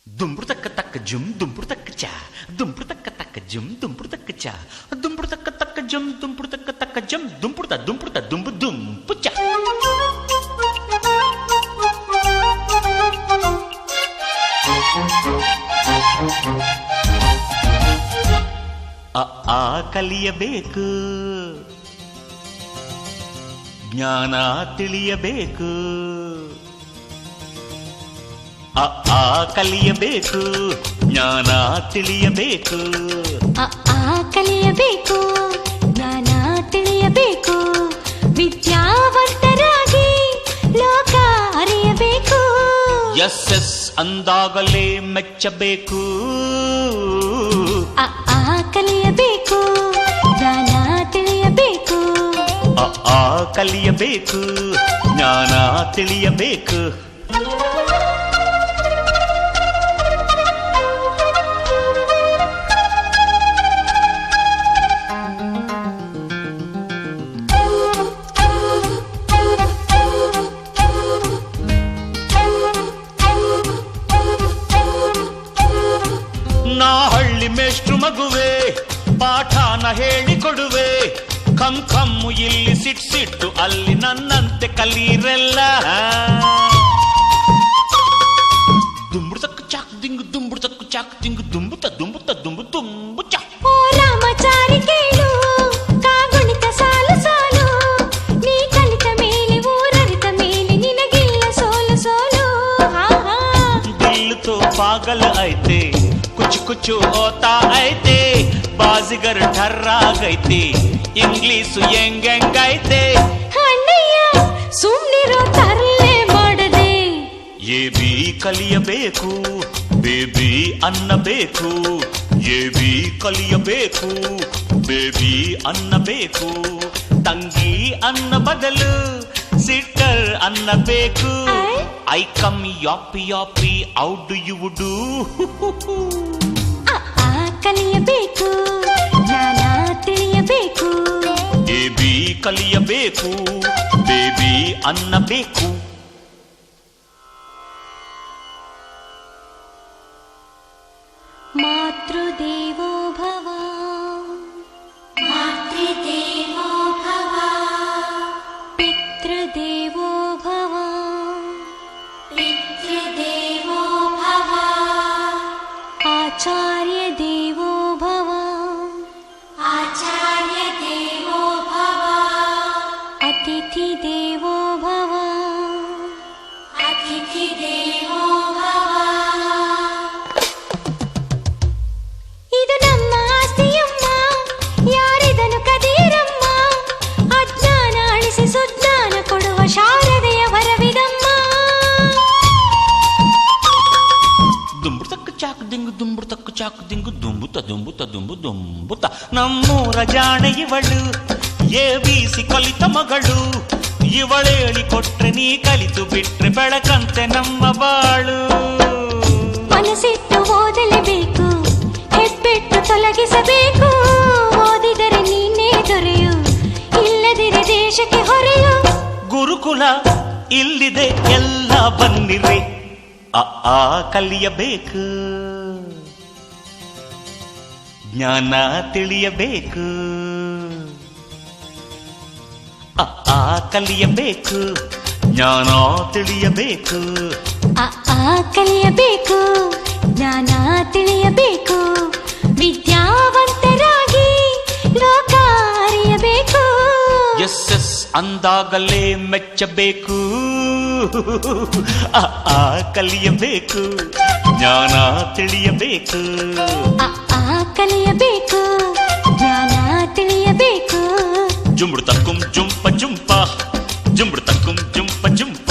ದುಂಬುಡು ತಕ್ಕ ತಕ್ಕ ಜುಮ್ ದುಂಬುಡು ತಕ್ಕ ಚ ದುಂಬುಡು ತಕ್ಕ ತಕ್ಕ ಜುಮ್ ದುಂಬುಡು ತಕ್ಕ ಚ ದುಂಬುಡು ತಕ್ಕ ತಕ್ಕ ಜುಮ್ ದುಂಬುಡು ತಕ್ಕ ತಕ್ಕ ಜಮ್ ದುಂಬುಡುತ್ತ ದುಂಬು ದುಂಪು ಚ. ಆ ಕಲಿಯಬೇಕು, ಜ್ಞಾನ ತಿಳಿಯಬೇಕು. ಆ ಕಲಿಯಬೇಕು, ಜ್ಞಾನ ತಿಳಿಯಬೇಕು. ಕಲಿಯಬೇಕು, ಜ್ಞಾನ ತಿಳಿಯಬೇಕು. ವಿದ್ಯಾವಂತರಾಗಿ ಲೋಕ ಅರಿಯಬೇಕು. ಎಸ್ ಎಸ್ ಅಂದಾಗಲೇ ಮೆಚ್ಚಬೇಕು. ಕಲಿಯಬೇಕು, ಜ್ಞಾನ ತಿಳಿಯಬೇಕು. ಕಲಿಯಬೇಕು, ಜ್ಞಾನ ತಿಳಿಯಬೇಕು. ನಾ ಹಳ್ಳಿ ಮೇಷ್ಟ್ರು ಮಗುವೆ, ಪಾಠನ ಹೇಳಿಕೊಡುವೆ. ಕಂಕಮ್ಮು ಇಲ್ಲಿ ಸಿಟ್ಟು ಅಲ್ಲಿ ನನ್ನಂತೆ ಕಲೀರೆಲ್ಲ. ದುಂಬುಡು ತಕ್ಕ ಚಾಕ್ ದಿಂಗು ದುಂಬುಡು ತಕ್ಕ ಚಾಕ್ ದಿಂಗು ದುಂಬುತ್ತ ದುಂಬು ಚ. ಓ ರಾಮಚಾರಿ ಕೇಳು, ಕಾಗುಣಿತ ಸಾಲು ಸಾಲು. ನೀ ಕಲಿತ ಮೇಲೆ ಊರರಿತ ಮೇಲೆ ನಿನಗಿಲ್ಲ ಸೋಲು ಸೋಲು. ದಿಲ್ ತೋ ಪಾಗಲ್ ಐತೆ, ಕುಚ್ ಕುಚು ಹೋತಾ ಐತೆ. ಬಾಜಿಗರ್ ಠರ್ರಾಗೈತೆ, ಇಂಗ್ಲೀಷು ಹೆಂಗೈತೆ. ಅಣ್ಣಯ್ಯ ಸುಮ್ನಿರೋ ತರಲೆ ಮಾಡದೆ. ಎ ಬಿ ಕಲಿಯಬೇಕು, ಬೇಬಿ ಅನ್ನಬೇಕು. ಎ ಬಿ ಕಲಿಯಬೇಕು, ಬೇಬಿ ಅನ್ನಬೇಕು. ತಂಗಿ ಅನ್ನ ಬದಲು ಸಿಟ್ಟರ್ ಅನ್ನಬೇಕು. ಐ ಕಮ್ ಯಾಪಿ ಔ ಡು ಯು ಡು. ಕಲಿಯಬೇಕು, ಜ್ಞಾನ ತಿಳಿಯಬೇಕು. ಎ ಬಿ ಕಲಿಯಬೇಕು, ಬೇಬಿ ಅನ್ನಬೇಕು. ಮಾತೃದೇವೋ ಭವ, ಮಾತೃದೇವೋ ಭವ. ಪಿತೃದೇವೋ ಭವ, ಪಿತೃದೇವೋ ಭವ. ಆಚಾರ್ಯ ದೇವೋ ಭವ, ಆಚಾರ್ಯ ದೇವೋ ಭವ. ಅತಿಥಿ ದೇವೋ ಭವ, ಅತಿಥಿ ದೇವೋ ಭವ. ಇದು ನಮ್ಮ ಆಸ್ತಿಯಮ್ಮ, ಯಾರಿದನು ಕದೀರಮ್ಮ. ಅಜ್ಞಾನ ಅಳಿಸಿ ಸುಜ್ಞಾನ ಕೊಡುವ ಶಾರದೆಯ ವರವಿದಮ್ಮ. ದುಂಬುಡು ತಕ್ಕ ಚಾಕ್ ದಿಂಗು ದುಂಬುಡು ತಕ್ಕ ಚಾಕ್ ದಿಂಗು ದುಂಬುತ್ತ. ನಮ್ಮೂರ ಜಾಣೆ ಇವಳು, ಎ ಬಿ ಸಿ ಕಲಿತ ಮಗಳು. ಇವಳೇಳಿ ಕೊಟ್ರೆ ನೀ ಕಲಿತು ಬಿಟ್ರೆ ಬೆಳಕಂತೆ ನಮ್ಮ ಬಾಳು. ಮನಸ್ಸಿಟ್ಟು ಓದಲೇಬೇಕು, ಹೆಬ್ಬೆಟ್ಟು ತೊಲಗಿಸಬೇಕು. ಓದಿದರೆ ನೀನೇ ದೊರೆಯು, ಇಲ್ಲದಿರೆ ದೇಶಕ್ಕೆ ಹೊರೆಯು. ಗುರುಕುಲ ಇಲ್ಲಿದೆ, ಎಲ್ಲ ಬನ್ನಿರಿ. ಆ ಕಲಿಯಬೇಕು, ಜ್ಞಾನ ತಿಳಿಯಬೇಕು. ಆ ಕಲಿಯಬೇಕು, ಜ್ಞಾನ ತಿಳಿಯಬೇಕು. ಕಲಿಯಬೇಕು, ಜ್ಞಾನ ತಿಳಿಯಬೇಕು. ವಿದ್ಯಾವಂತರಾಗಿ ಲೋಕ ಅರಿಯಬೇಕು. ಎಸ್ ಎಸ್ ಅಂದಾಗಲೇ ಮೆಚ್ಚಬೇಕು. ಕಲಿಯಬೇಕು, ಜ್ಞಾನ ತಿಳಿಯಬೇಕು. ಕಲಿಯಬೇಕು, ಜ್ಞಾನ ತಿಳಿಯಬೇಕು. ಜುಂಬುಡು ತಕ್ಕುಂ ಜುಂಪ ಜುಂಪ, ಜುಂಬುಡು ತಕ್ಕುಂ ಜುಂಪ ಜುಂಪ.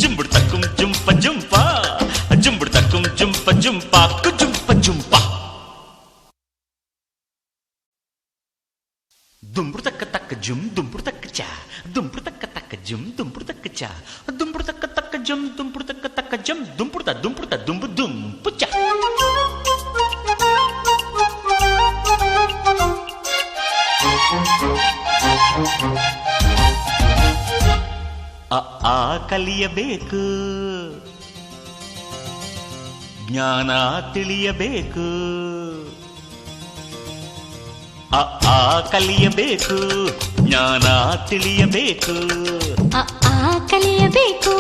ಜುಂಬುಡು ತಕ್ಕುಂ ಜುಂಪ ಜುಂಪ, ಜುಂಬುಡು ತಕ್ಕುಂ ಜುಂಪ ಜುಂಪ ಜುಂಪ ಜುಂಪ. ದುಂಬುಡು ತಕ್ಕ ತಕ್ಕ ಜುಮ್ ದುಂಬುಡು ತಕ್ಕ ಚ ದುಂಬುಡು ತಕ್ಕ ತಕ್ಕ ಜುಮ್ ದುಂಬುಡು ತಕ್ಕ ಚ ದುಂಬುಡು ತಕ್ಕ ತಕ್ಕ ಜಮ್ ದುಂಬುಡು ತಕ್ಕ ತಕ್ಕ ಜಮ್ ದುಂಬುಡುತ್ತ ದುಂಬು ದುಂಪು ಚ. ಕಲಿಯಬೇಕು, ಜ್ಞಾನ ತಿಳಿಯಬೇಕು ಅ ಆ ಕಲಿಯಬೇಕು ಜ್ಞಾನ ತಿಳಿಯಬೇಕು ಕಲಿಯಬೇಕು